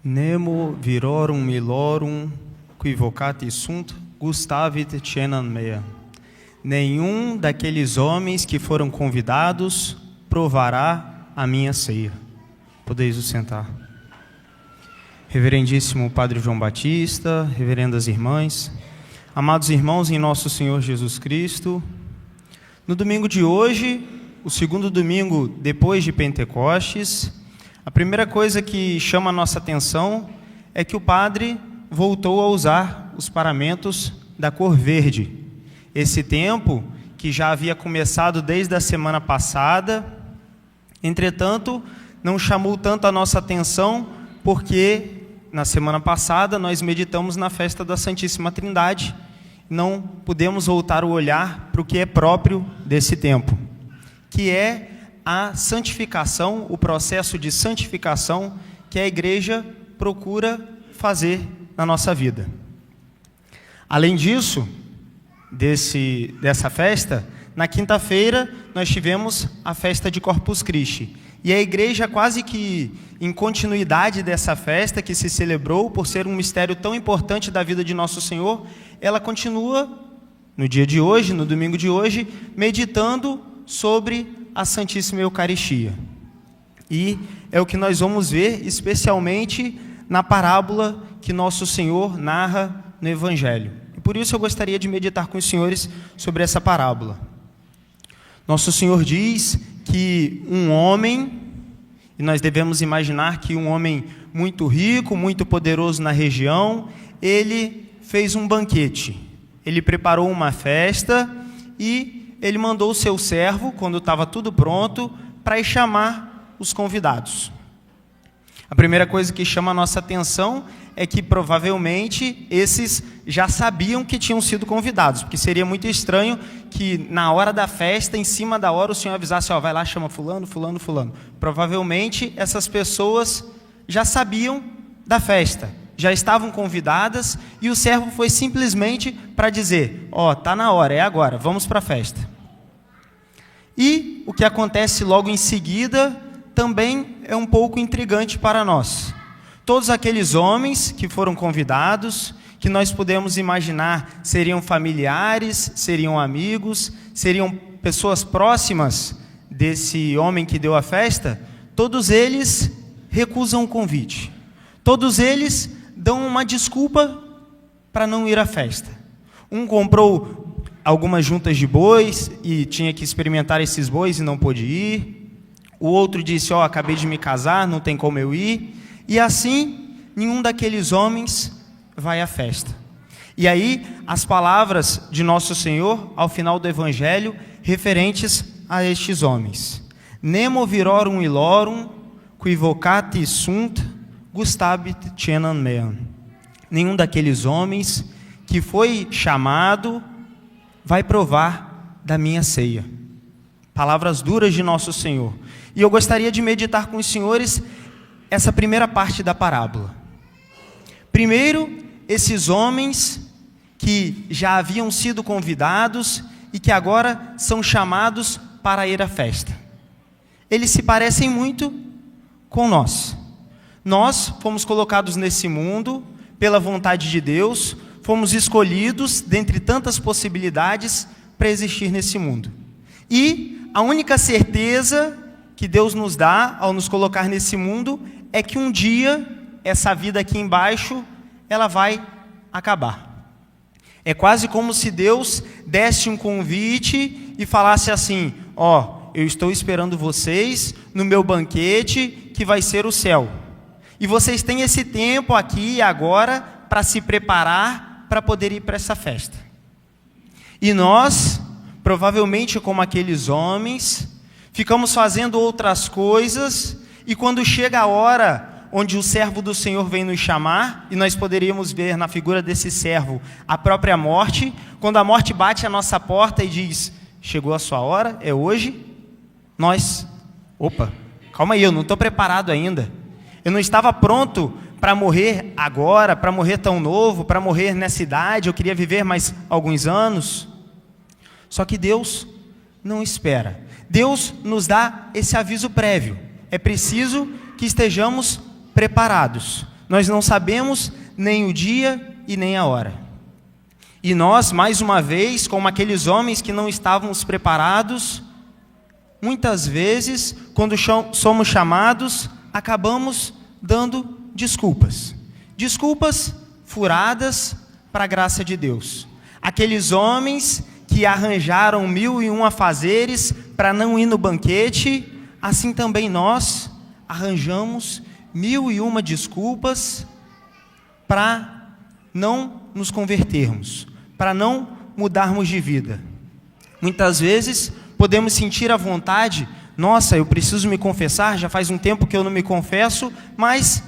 Nemo virorum milorum, qui vocati sunt, gustavit cenan mea. Nenhum daqueles homens que foram convidados provará a minha ceia. Podeis vos sentar. Reverendíssimo Padre João Batista, reverendas irmãs, amados irmãos em nosso Senhor Jesus Cristo, no domingo de hoje, o segundo domingo depois de Pentecostes, a primeira coisa que chama a nossa atenção é que o padre voltou a usar os paramentos da cor verde. Esse tempo que já havia começado desde a semana passada, entretanto, não chamou tanto a nossa atenção porque na semana passada nós meditamos na festa da Santíssima Trindade. Não podemos voltar o olhar para o que é próprio desse tempo, que é a santificação, o processo de santificação que a igreja procura fazer na nossa vida. Além disso, dessa festa, na quinta-feira nós tivemos a festa de Corpus Christi. E a igreja, quase que em continuidade dessa festa que se celebrou, por ser um mistério tão importante da vida de Nosso Senhor, ela continua no dia de hoje, no domingo de hoje, meditando sobre a Santíssima Eucaristia. E é o que nós vamos ver, especialmente na parábola que Nosso Senhor narra no Evangelho. E por isso eu gostaria de meditar com os senhores sobre essa parábola. Nosso Senhor diz que um homem, e nós devemos imaginar que um homem muito rico, muito poderoso na região, ele fez um banquete. Ele preparou uma festa e ele mandou o seu servo, quando estava tudo pronto, para ir chamar os convidados. A primeira coisa que chama a nossa atenção é que provavelmente esses já sabiam que tinham sido convidados, porque seria muito estranho que na hora da festa, em cima da hora, o Senhor avisasse, vai lá, chama fulano, fulano, fulano. Provavelmente essas pessoas já sabiam da festa, já estavam convidadas, e o servo foi simplesmente para dizer, está na hora, é agora, vamos para a festa. E o que acontece logo em seguida também é um pouco intrigante para nós. Todos aqueles homens que foram convidados, que nós podemos imaginar seriam familiares, seriam amigos, seriam pessoas próximas desse homem que deu a festa, todos eles recusam o convite. Todos eles dão uma desculpa para não ir à festa. Um comprou algumas juntas de bois e tinha que experimentar esses bois e não pôde ir. O outro disse, acabei de me casar, não tem como eu ir. E assim, nenhum daqueles homens vai à festa. E aí, as palavras de Nosso Senhor, ao final do Evangelho, referentes a estes homens. Nemo virorum ilorum, qui vocati sunt, gustavit cenan meam. Nenhum daqueles homens que foi chamado vai provar da minha ceia. Palavras duras de Nosso Senhor. E eu gostaria de meditar com os senhores essa primeira parte da parábola. Primeiro, esses homens que já haviam sido convidados e que agora são chamados para ir à festa. Eles se parecem muito com nós. Nós fomos colocados nesse mundo pela vontade de Deus, fomos escolhidos dentre tantas possibilidades para existir nesse mundo. E a única certeza que Deus nos dá ao nos colocar nesse mundo é que um dia essa vida aqui embaixo ela vai acabar. É quase como se Deus desse um convite e falasse assim, eu estou esperando vocês no meu banquete que vai ser o céu. E vocês têm esse tempo aqui e agora para se preparar para poder ir para essa festa. E nós, provavelmente como aqueles homens, ficamos fazendo outras coisas, e quando chega a hora onde o servo do Senhor vem nos chamar, e nós poderíamos ver na figura desse servo a própria morte, quando a morte bate à nossa porta e diz, chegou a sua hora, é hoje, nós, calma aí, eu não estou preparado ainda, eu não estava pronto para morrer agora, para morrer tão novo, para morrer nessa idade, eu queria viver mais alguns anos. Só que Deus não espera. Deus nos dá esse aviso prévio. É preciso que estejamos preparados. nós não sabemos nem o dia e nem a hora. E nós, mais uma vez, como aqueles homens que não estávamos preparados, muitas vezes, quando somos chamados, acabamos dando desculpas. Desculpas furadas para a graça de Deus. Aqueles homens que arranjaram 1001 afazeres para não ir no banquete, assim também nós arranjamos 1001 desculpas para não nos convertermos, para não mudarmos de vida. Muitas vezes podemos sentir a vontade, nossa, eu preciso me confessar, já faz um tempo que eu não me confesso, mas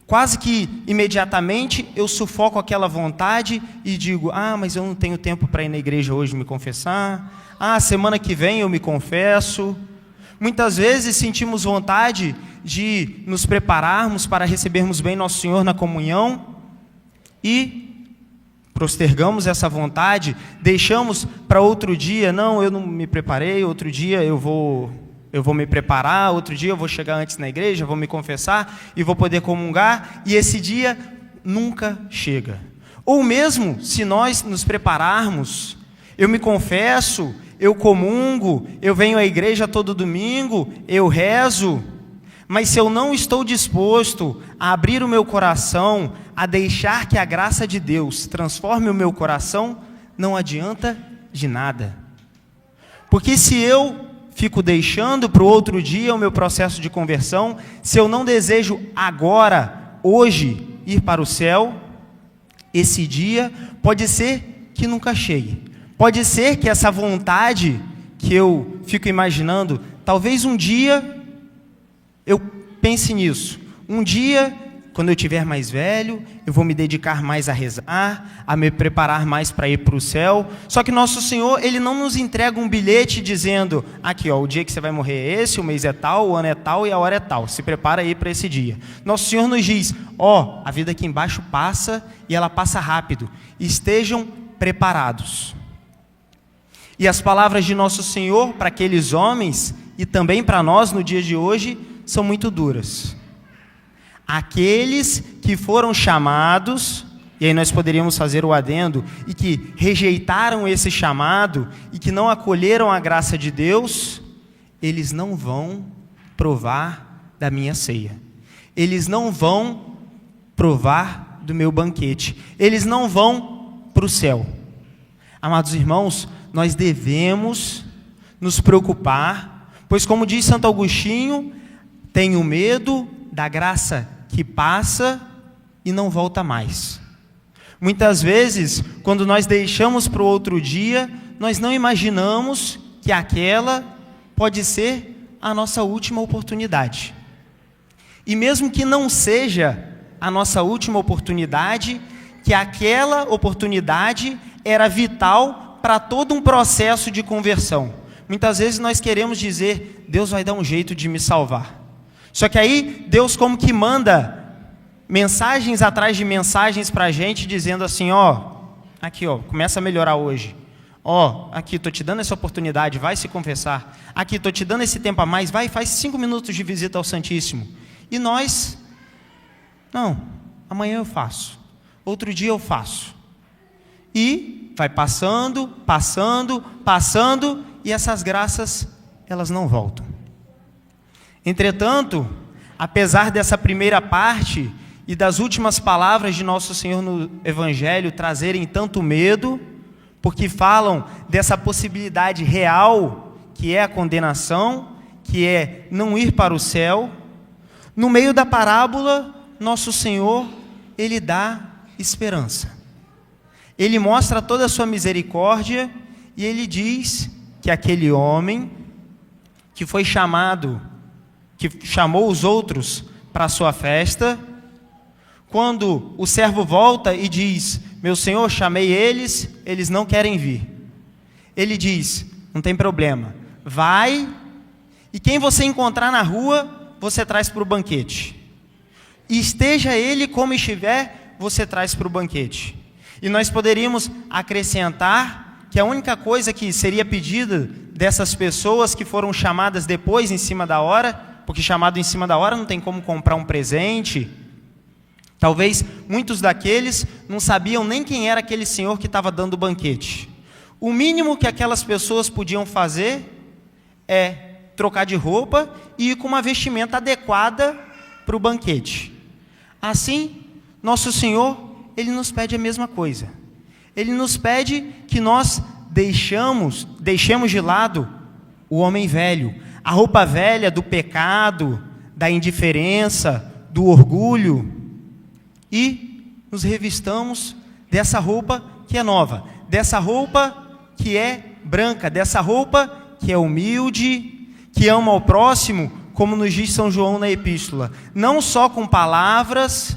quase que imediatamente eu sufoco aquela vontade e digo, mas eu não tenho tempo para ir na igreja hoje me confessar, semana que vem eu me confesso. Muitas vezes sentimos vontade de nos prepararmos para recebermos bem Nosso Senhor na comunhão e postergamos essa vontade, deixamos para outro dia, não, eu não me preparei, outro dia eu vou me preparar, outro dia eu vou chegar antes na igreja, vou me confessar e vou poder comungar, e esse dia nunca chega. Ou mesmo, se nós nos prepararmos, eu me confesso, eu comungo, eu venho à igreja todo domingo, eu rezo, mas se eu não estou disposto a abrir o meu coração, a deixar que a graça de Deus transforme o meu coração, não adianta de nada. Porque se eu fico deixando para o outro dia o meu processo de conversão, se eu não desejo agora, hoje, ir para o céu, esse dia pode ser que nunca chegue. Pode ser que essa vontade que eu fico imaginando, talvez um dia eu pense nisso. Um dia, quando eu estiver mais velho, eu vou me dedicar mais a rezar, a me preparar mais para ir para o céu. Só que Nosso Senhor, Ele não nos entrega um bilhete dizendo, aqui, o dia que você vai morrer é esse, o mês é tal, o ano é tal e a hora é tal. Se prepara aí para esse dia. Nosso Senhor nos diz, a vida aqui embaixo passa e ela passa rápido. Estejam preparados. E as palavras de Nosso Senhor para aqueles homens e também para nós no dia de hoje são muito duras. Aqueles que foram chamados, e aí nós poderíamos fazer o adendo, e que rejeitaram esse chamado, e que não acolheram a graça de Deus, eles não vão provar da minha ceia. Eles não vão provar do meu banquete. Eles não vão para o céu. Amados irmãos, nós devemos nos preocupar, pois como diz Santo Agostinho, tenho medo da graça que passa e não volta mais. Muitas vezes, quando nós deixamos para o outro dia, nós não imaginamos que aquela pode ser a nossa última oportunidade. E mesmo que não seja a nossa última oportunidade, que aquela oportunidade era vital para todo um processo de conversão. Muitas vezes nós queremos dizer, Deus vai dar um jeito de me salvar. Só que aí, Deus como que manda mensagens atrás de mensagens para a gente, dizendo assim, aqui, começa a melhorar hoje. Aqui, estou te dando essa oportunidade, vai se confessar. Aqui, estou te dando esse tempo a mais, vai, faz 5 minutos de visita ao Santíssimo. E nós, não, amanhã eu faço, outro dia eu faço. E vai passando, e essas graças, elas não voltam. Entretanto, apesar dessa primeira parte e das últimas palavras de Nosso Senhor no Evangelho trazerem tanto medo, porque falam dessa possibilidade real, que é a condenação, que é não ir para o céu, no meio da parábola, Nosso Senhor, Ele dá esperança. Ele mostra toda a sua misericórdia e Ele diz que aquele homem que foi chamado, que chamou os outros para a sua festa, quando o servo volta e diz, meu senhor, chamei eles, eles não querem vir. Ele diz, não tem problema, vai, e quem você encontrar na rua, você traz para o banquete. E esteja ele como estiver, você traz para o banquete. E nós poderíamos acrescentar que a única coisa que seria pedida dessas pessoas que foram chamadas depois, em cima da hora, porque chamado em cima da hora não tem como comprar um presente, Talvez muitos daqueles não sabiam nem quem era aquele senhor que estava dando o banquete. O mínimo que aquelas pessoas podiam fazer é trocar de roupa e ir com uma vestimenta adequada para o banquete. Assim, nosso Senhor, Ele nos pede a mesma coisa. Ele nos pede que nós deixemos de lado o homem velho, a roupa velha do pecado, da indiferença, do orgulho, e nos revistamos dessa roupa que é nova, dessa roupa que é branca, dessa roupa que é humilde, que ama ao próximo, como nos diz São João na epístola, não só com palavras,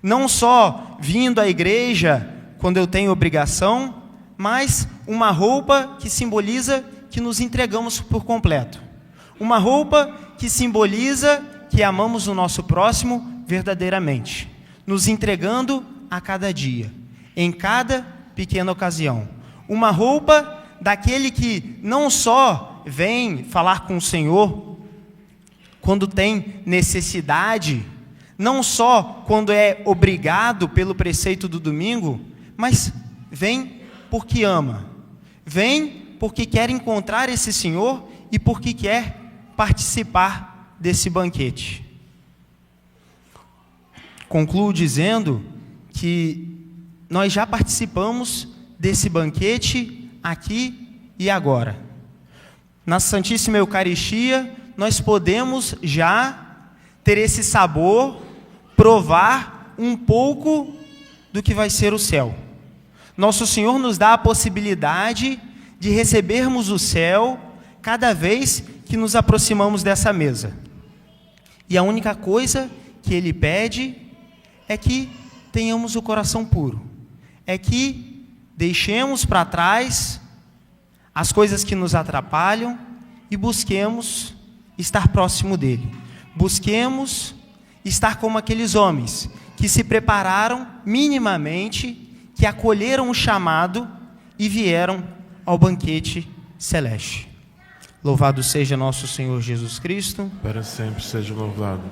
não só vindo à igreja quando eu tenho obrigação, mas uma roupa que simboliza que nos entregamos por completo. Uma roupa que simboliza que amamos o nosso próximo verdadeiramente, nos entregando a cada dia, em cada pequena ocasião. Uma roupa daquele que não só vem falar com o Senhor quando tem necessidade, não só quando é obrigado pelo preceito do domingo, mas vem porque ama, vem porque quer encontrar esse Senhor e porque quer participar desse banquete. Concluo dizendo que nós já participamos desse banquete aqui e agora. Na Santíssima Eucaristia, nós podemos já ter esse sabor, provar um pouco do que vai ser o céu. Nosso Senhor nos dá a possibilidade de recebermos o céu cada vez que nos aproximamos dessa mesa. E a única coisa que Ele pede é que tenhamos o coração puro, é que deixemos para trás as coisas que nos atrapalham e busquemos estar próximo dEle. Busquemos estar como aqueles homens que se prepararam minimamente, que acolheram o chamado e vieram ao banquete celeste. Louvado seja nosso Senhor Jesus Cristo. Para sempre seja louvado.